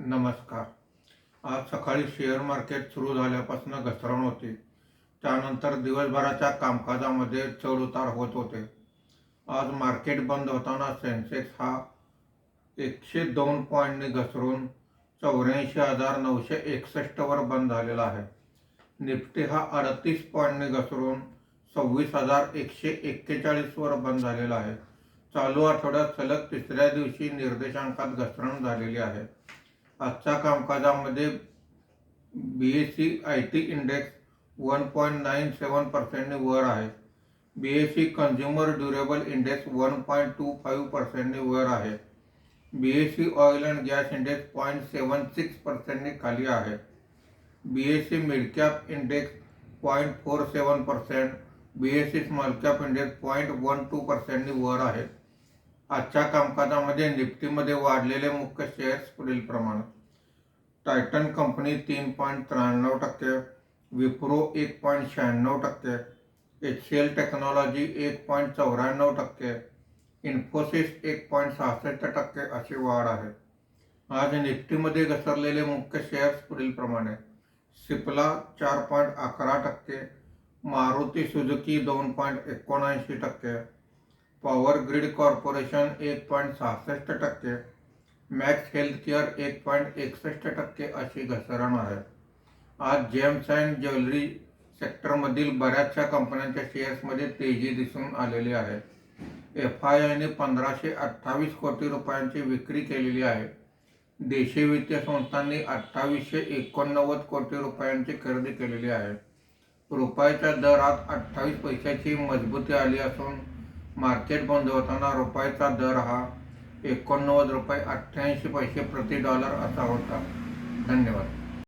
नमस्कार. आज सकाळी शेअर मार्केट सुरू झाल्यापासून घसरण होती. त्यानंतर दिवसभराच्या कामकाजामध्ये चढ-उतार होत होते. आज मार्केट बंद होताना सेन्सेक्स हा 102 पॉईंटने घसरून 84,961 वर बंद झालेला आहे. निफ्टी हा 38 पॉईंटने घसरून 26,141 वर बंद झालेला आहे. चालू आठवड्यात सलग तिसऱ्या दिवशी निर्देशांकात घसरण झालेली आहे. आजच्या कामकाजामध्ये BSE IT इंडेक्स 1.97% वर आहे. BSE कंझ्युमर ड्युरेबल इंडेक्स 1.25% वर आहे. BSE oil and gas index 0.76% खाली आहे. BSE mid cap index 0.47%, BSE small cap index 0.12% वर आहे. आजच्या कामकाजामध्ये निफ्टीमध्ये वाढलेले मुख्य शेअर्स पुढील प्रमाणे: Titan company 3.93%, Wipro 1.96%, HCL technology 1.94%, Infosys 1.66% अशी वाढ आहे. आज निफ्टीमध्ये घसरलेले मुख्य शेअर्स पुढील प्रमाणे: Cipla 4.11%, Maruti Suzuki 2.79%, power grid corporation 1.66%, max healthcare 1.61% अशी घसरण आहे. आज जेम्स अँड ज्वेलरी सेक्टरमधील बऱ्याचशा कंपन्यांच्या शेअर्समध्ये तेजी दिसून आलेली आहे. FIIने 1,528 कोटी रुपयांची विक्री केलेली आहे. देशी वित्तीय संस्थांनी 2,889 कोटी रुपयांची खरेदी केलेली आहे. रुपयाच्या दरात 28 पैशाची मजबूती आली असून मार्केट बंद होताना रुपयाचा दर हा ₹89.88 प्रति डॉलर असा होता. धन्यवाद.